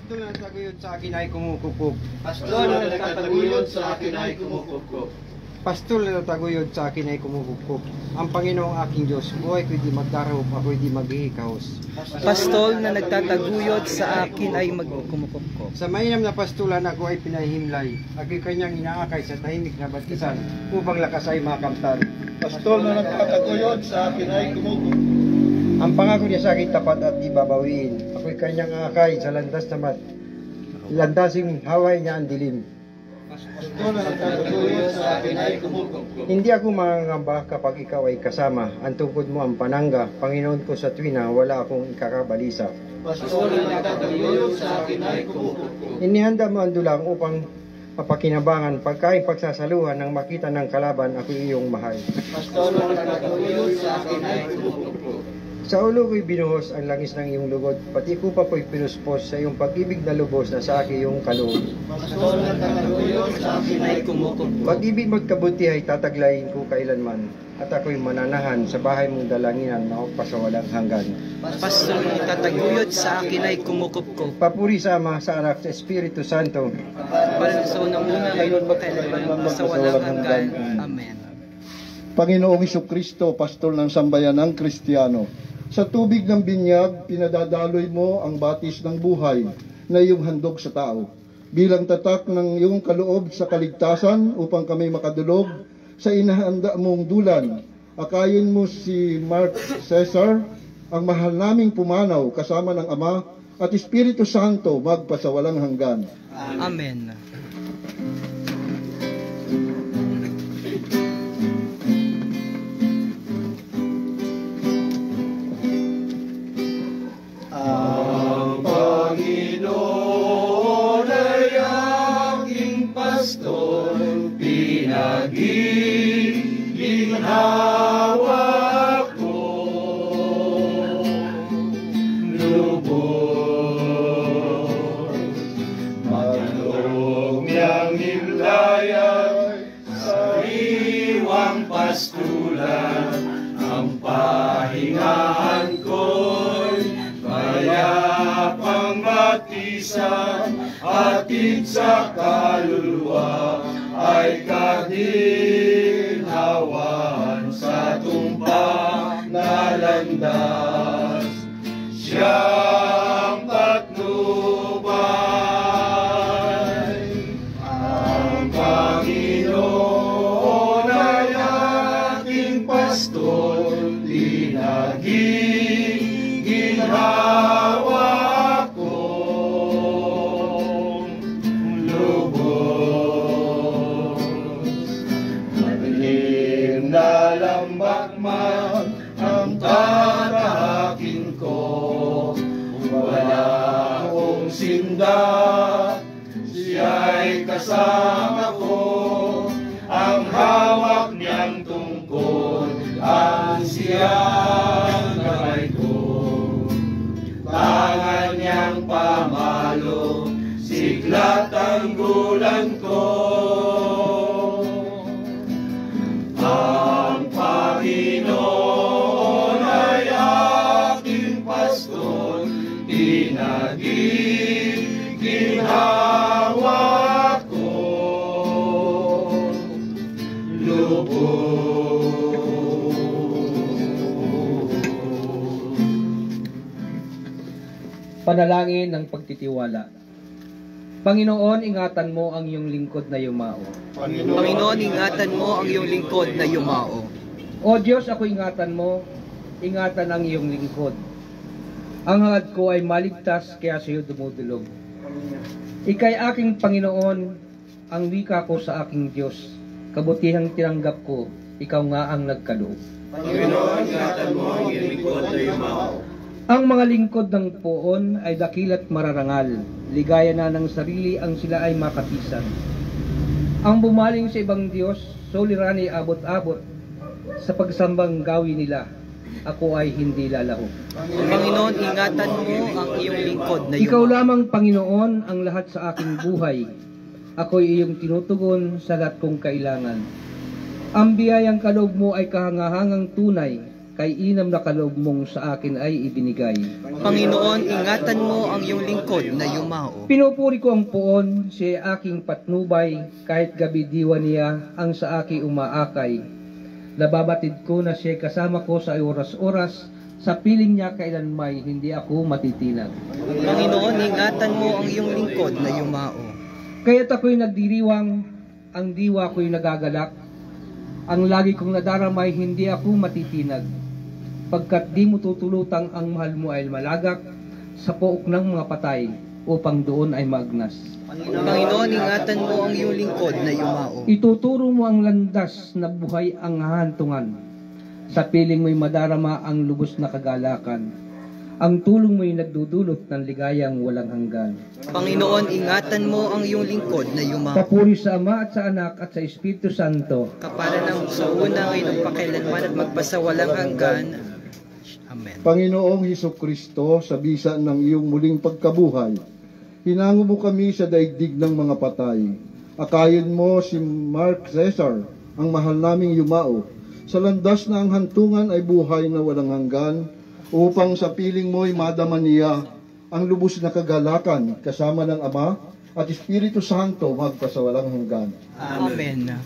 Pastol na nagtaguyod sa akin ay kumukupkop. Pastol na nagtataguyod sa akin ay kumukupkop. Pastol na nagtaguyod sa akin ay kumukupkop. Ang Panginoong aking Diyos, buhay ko'y di magdarahop, ako'y di maghihikahos. Pastol na nagtataguyod sa akin ay kumukupkop. Sa mainam na pastulan ako ay pinahimlay. Ako'y kanyang inaakay sa tahimik na batisan upang lakas ay makamtan. Pastol na nagtataguyod sa akin ay kumukupkop. Ang pangako niya sa akin tapat at di babawiin. Ako'y kanyang akay sa landas na landasing haway niya ang dilim. Pastol na nagtataguyod sa akin ay kumukupkop. Hindi ako mangangamba kapag ikaw ay kasama. Ang tungkod mo ang panangga, Panginoon ko sa tuwina, wala akong ikakabalisa. Pastol na nagtataguyod sa akin ay kumukupkop. Inihanda mo ang dulang upang mapakinabangan, pagkain pagsasaluhan nang makita ng kalaban, ako iyong mahal. Pastol na nagtataguyod sa akin ay kumukupkop. Sa ulo ko'y binuhos ang langis ng iyong lugod, pati kupa ko'y pinuspos sa iyong pag-ibig na lubos na sa akin iyong kaloob. Pastol na nagtataguyod sa akin ay kumukupkop. Pag-ibig magkabuti ay tataglayin ko kailanman, at ako'y mananahan sa bahay mong dalanginan na pasawalang hanggan. Pastol na nagtataguyod sa akin ay kumukupkop. Papuri sa Ama, sa Anak, sa Espiritu Santo. Para sa unang una ngayon magkailanman sa walang hanggan. Amen. Panginoong Jesucristo, pastol ng sambayan ng Kristiyano, sa tubig ng binyag, pinadadaloy mo ang batis ng buhay na iyong handog sa tao. Bilang tatak ng iyong kaloob sa kaligtasan upang kami makadulog sa inahanda mong dulan, akayin mo si Mark Cesar, ang mahal naming pumanaw kasama ng Ama at Espiritu Santo magpasawalang hanggan. Amen. Ang Panginoon ay aking pastol, pinag-iginhawa ko. Lubos, matalog niyang himlayan, sariwang pastulan, ang pahingahan ko'y mayapang batisan, atid sa kaluluwa ay kaginhawahan sa tumpang na landas. Siyang patnubay, ang Panginoon ay aking pastol, pinag-iginhawa kong lubos. Madilim na lambak man ang tatahakin ko, wala akong sinda, siya'y kasama ko, ang hawak niyang tungkod, ang siyang kamay ko, tangan niyang pamalo, siglat ang gulan ko. Ang Panginoon ay aking pastol, pinag-iginhawa ko, lubos. Panalangin ng pagtitiwala. Panginoon, ingatan mo ang iyong lingkod na yumao. Panginoon, ingatan mo ang iyong lingkod na yumao. O Diyos, ako ingatan mo, ingatan ang iyong lingkod. Ang hangad ko ay maligtas, kaya sa iyo dumudulog. Ika'y aking Panginoon, ang wika ko sa aking Diyos. Kabutihang tinanggap ko, ikaw nga ang nagkaloob. Panginoon, ingatan mo ang iyong lingkod na yumao. Ang mga lingkod ng poon ay dakilat mararangal. Ligaya na ng sarili ang sila ay makapisan. Ang bumaling sa ibang Diyos, solirani abot-abot. Sa pagsambang gawi nila, ako ay hindi lalaho. Panginoon, ingatan mo ang iyong lingkod na Ikaw yumao. lamang, Panginoon, ang lahat sa aking buhay. Ako'y iyong tinutugon sa lahat kong kailangan. Ang biyayang kaloob mo ay kahangahangang tunay, kay inam na kaloob mong sa akin ay ibinigay. Panginoon, ingatan mo ang iyong lingkod na yumao. Pinupuri ko ang poon, siya aking patnubay, kahit gabi diwa niya ang sa aking umaakay. Nababatid ko na siya kasama ko sa oras-oras, sa piling niya kailanmay hindi ako matitinag. Panginoon, ingatan mo ang iyong lingkod na yumao. Kaya't ako'y nagdiriwang, ang diwa ko'y nagagalak, ang lagi kong nadaramay hindi ako matitinag. Pagkat di mo tutulutang ang mahal mo ay malagak sa pook ng mga patay upang doon ay maagnas. Panginoon, ingatan mo ang iyong lingkod na yumao. Ituturo mo ang landas na buhay ang hahantungan. Sa piling mo'y madarama ang lubos na kagalakan. Ang tulong mo'y nagdudulot ng ligayang walang hanggan. Panginoon, ingatan mo ang iyong lingkod na yumao. Papuri sa Ama at sa Anak at sa Espiritu Santo. Kapara ng sa una ngayon pagkailanman at magpasawalang hanggan. Amen. Panginoong Hesukristo, sa bisa ng iyong muling pagkabuhay, hinango mo kami sa daigdig ng mga patay. Akayin mo si Mark Cesar, ang mahal naming yumao, sa landas na ang hantungan ay buhay na walang hanggan, upang sa piling mo'y madama niya ang lubos na kagalakan kasama ng Ama at Espiritu Santo magpasawalang hanggan. Amen.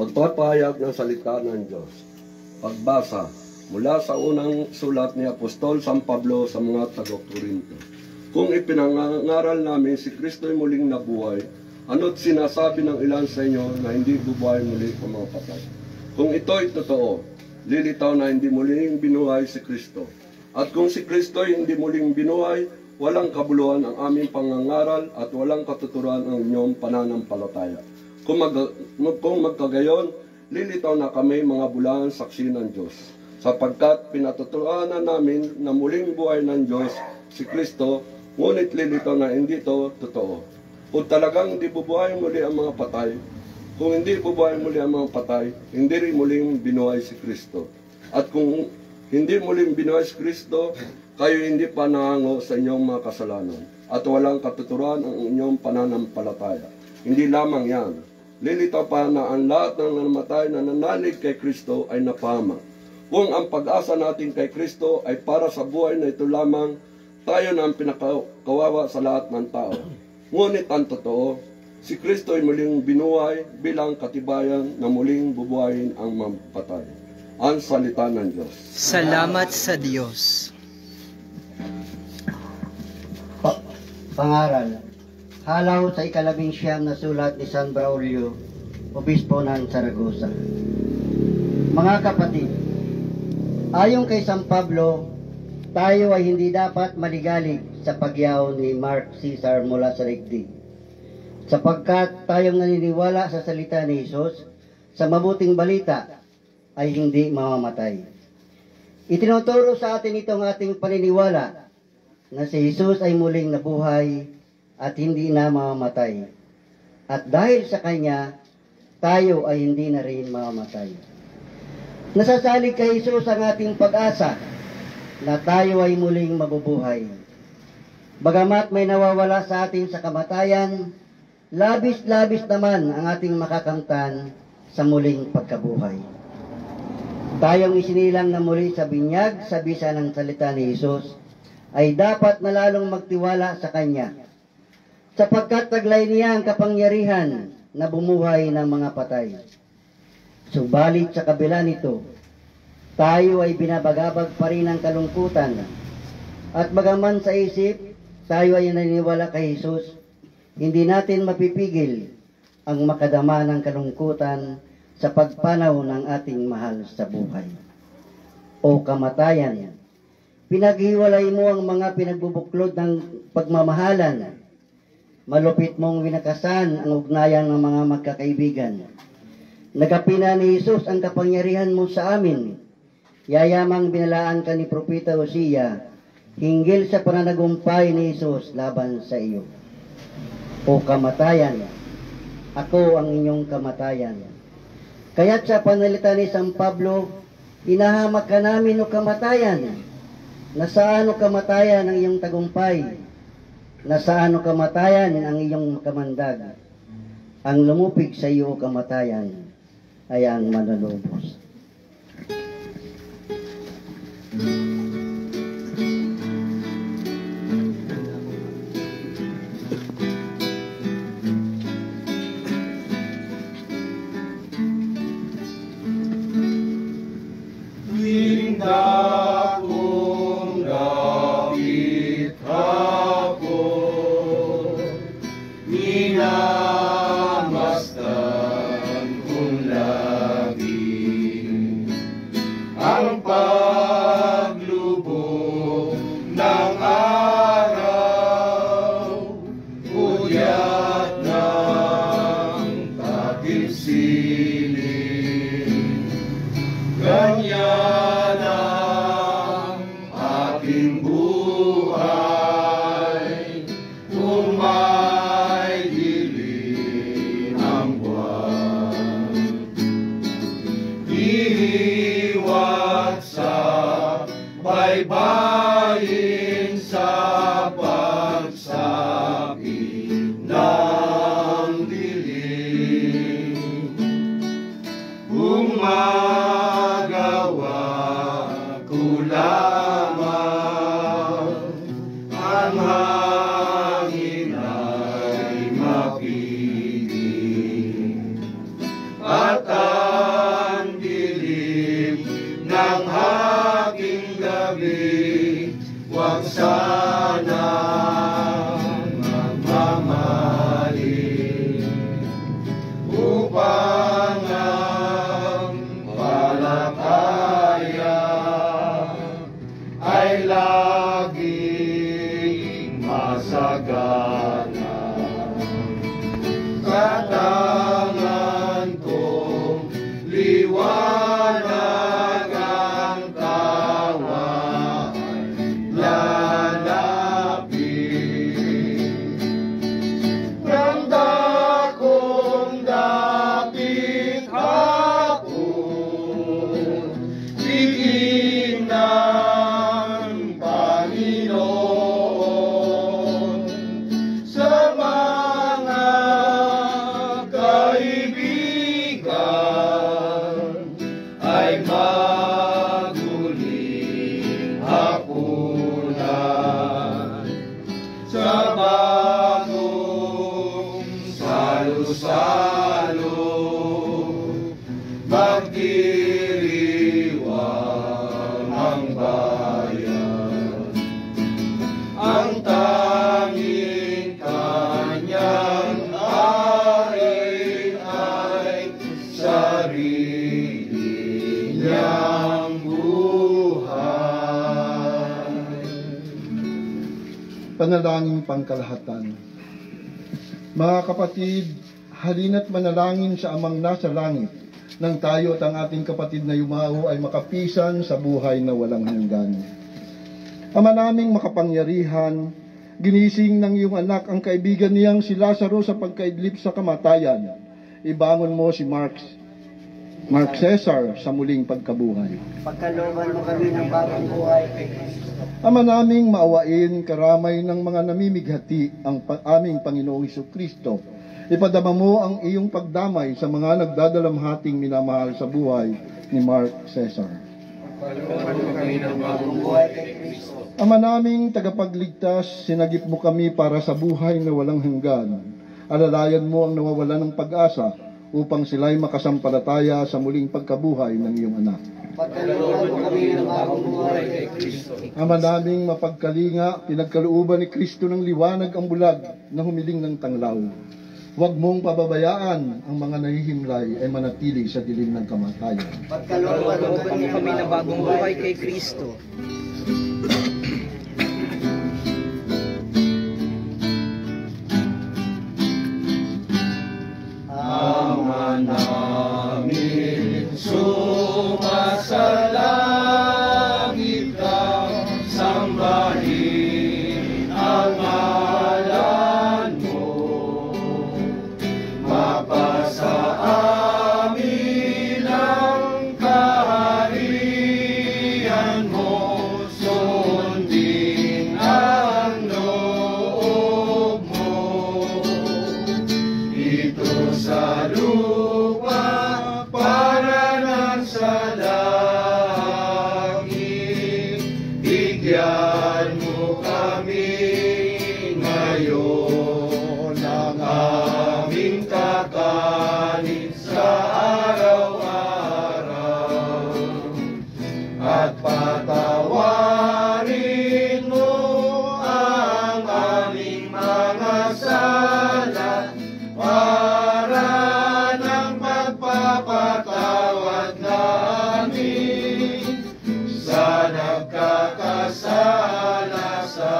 Pagpapahayag ng salita ng Diyos. Pagbasa mula sa unang sulat ni Apostol San Pablo sa mga taga-Korinto. Kung ipinangaral namin si Kristo'y muling nabuhay, ano't sinasabi ng ilan sa inyo na hindi bubuhay muli ang mga patay? Kung ito'y totoo, lilitaw na hindi muling binuhay si Kristo. At kung si Kristo'y hindi muling binuhay, walang kabuluhan ang aming pangangaral at walang katuturan ang inyong pananampalataya. Kung magkagayon, lilitaw na kami mga bulaang saksi ng Diyos, sapagkat pinatutuanan namin na muling buhay ng Diyos si Kristo, ngunit lilitaw na hindi ito totoo. Kung talagang hindi bubuhay muli ang mga patay, kung hindi bubuhay muli ang mga patay, hindi rin muling binuhay si Kristo. At kung hindi muling binuhay si Kristo, kayo hindi pa nahango sa inyong mga kasalanan, at walang katuturan ang inyong pananampalataya. Hindi lamang yan, lilitaw pa na ang lahat ng namatay na nanalig kay Kristo ay napahamak. Kung ang pag-asa natin kay Kristo ay para sa buhay na ito lamang, tayo na ang pinakawawa sa lahat ng tao. Ngunit ang totoo, si Kristo ay muling binuhay bilang katibayan na muling bubuhayin ang mampatay. Ang salita ng Diyos. Salamat sa Diyos. Pangaral. Halaw sa ika-19 na sulat ni San Braulio, Obispo ng Saragossa. Mga kapatid, ayon kay San Pablo, tayo ay hindi dapat maligalig sa pagyaw ni Mark Caesar mula sa daigdig, sapagkat tayong naniniwala sa salita ni Jesus, sa mabuting balita, ay hindi mamamatay. Itinuturo sa atin itong ating paniniwala na si Jesus ay muling nabuhay at hindi na mamamatay. At dahil sa Kanya, tayo ay hindi na rin mamamatay. Nasasalig kay Jesus ang ating pag-asa na tayo ay muling mabubuhay. Bagamat may nawawala sa atin sa kamatayan, labis-labis naman ang ating makakamtan sa muling pagkabuhay. Tayong isinilang na muli sa binyag sa bisa ng salita ni Jesus, ay dapat na lalong magtiwala sa Kanya, sapagkat taglay niya ang kapangyarihan na bumuhay ng mga patay. Subalit sa kabila nito, tayo ay binabagabag pa rin ng kalungkutan, at bagaman sa isip, tayo ay naniniwala kay Jesus, hindi natin mapipigil ang makadama ng kalungkutan sa pagpanaw ng ating mahal sa buhay. O kamatayan, pinaghiwalay mo ang mga pinagbubuklod ng pagmamahalan. Malupit mong winakasan ang ugnayan ng mga magkakaibigan. Nagapina ni Jesus ang kapangyarihan mo sa amin. Yayamang binalaan ka ni Propeta Hosea, hinggil sa pananagumpay ni Jesus laban sa iyo. O kamatayan, ako ang inyong kamatayan. Kaya't sa panalita ni San Pablo, inahamak ka namin o kamatayan. Nasaan o kamatayan ang iyong tagumpay? Nasaan o kamatayan ang iyong kamandag? Ang lumupig sa iyo o kamatayan ay ang manalubos. baybayin sa pagsabi ng dilim. Gumagawa ko lamang ang hangin ay mapigil at sanang magmamahalin upang ang palakaya ay laging masagana. Katangan kong liwanag ang tawa lalapit. Ganda kong dapit hapon, tingin ng Panginoon sa mga kaibigan ay maguling hapunan sa bagong salo-salo magdiriwang ang bayan. Ang tanging kanyang ari ay sarili niyang buhay. Panalangin pangkalahatan. Mga kapatid, halina't manalangin sa Amang nasa langit, nang tayo at ang ating kapatid na yumao ay makapisan sa buhay na walang hanggan. Ama naming makapangyarihan, ginising ng iyong anak ang kaibigan niyang si Lazaro sa pagkaidlip sa kamatayan. Ibangon mo si Mark Cesar sa muling pagkabuhay. Pagkalooban mo kami ng bagong buhay kay Kristo. Ama naming maawain karamay ng mga namimighati ang aming Panginoong Hesukristo. Ipadama mo ang iyong pagdamay sa mga nagdadalamhating minamahal sa buhay ni Mark Cesar. Ama naming tagapagligtas, sinagip mo kami para sa buhay na walang hanggan. Alalayan mo ang nawawalan ng pag-asa upang sila'y makasampalataya sa muling pagkabuhay ng iyong anak. Pagkalooban mo kami ng bagong buhay kay Kristo. Ama naming mapagkalinga, pinagkalooban ni Kristo ng liwanag ang bulag na humiling ng tanglaw. Huwag mong pababayaan ang mga nahihimlay ay manatili sa dilim ng kamatayan. Pagkalooban mo Kalooban mo kami na bagong buhay kay Kristo. Ama namin sumasalangit ka, sambahin ang ngalan mo. Mapasa amin ang kaharian mo, sundin ang loob mo. Ito sa lupa para nang sa langit, bigyan mo kami ngayon ng aming kakanin sa araw-araw, at patawarin mo ang aming mga sala para ng pagpapatawad namin sa nagkakasala sa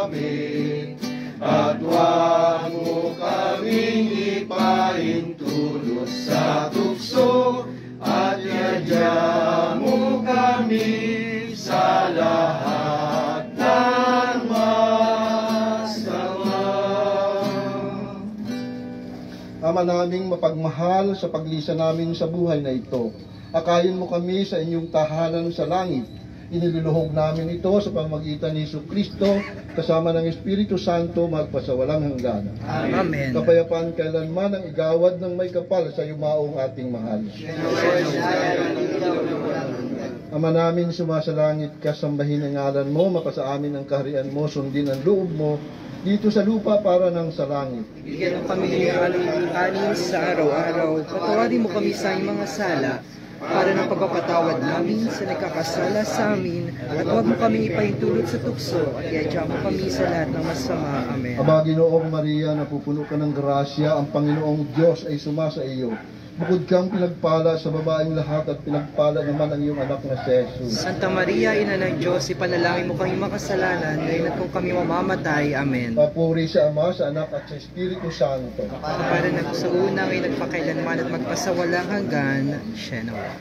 amin. At huwag mo kaming ipahintulot sa tukso, at iadya mo kami sa lahat ng masama. Ama naming mapagmahal, sa paglisan namin sa buhay na ito, akayin mo kami sa inyong tahanan sa langit. Iniluluhog namin ito sa pamagitan ni Jesucristo kasama ng Espiritu Santo magpasawalang hanggan. Amen. Kapayapaan kailanman ang igawad ng may kapal sa yumaong ating mahal. Ama namin sumasalangit ka, sambahin ang ngalan mo, mapasa amin ang kaharian mo, sundin ang loob mo dito sa lupa para ng sa langit. Bigyan mo kami ng anin sa araw-araw. Patawarin mo kami sa aming mga sala para ng pagpapatawad namin sa nagkakasala sa amin, at huwag mo kami ipahintulot sa tukso, at iadya mo kami sa lahat ng masama. Amen. Aba, Ginoong Maria, napupuno ka ng grasya, ang Panginoong Diyos ay sumasa iyo. Bukod kang pinagpala sa babaeng lahat at pinagpala naman ang iyong anak na si Jesus. Santa Maria, Ina ng Diyos, ipanalangin mo kami makasalanan, ngayon at kung kami mamamatay. Amen. Papuri sa Ama, sa Anak at sa Espiritu Santo. Para na sa una, ngayon at pakailanman at magpasawalang hanggan. Siya naman.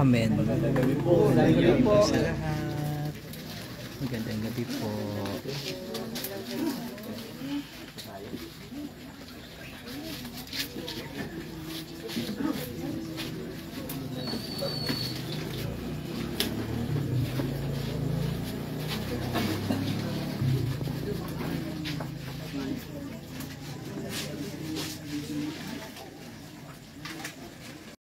Amen. Magandang gabi po sa lahat. Magandang gabi po.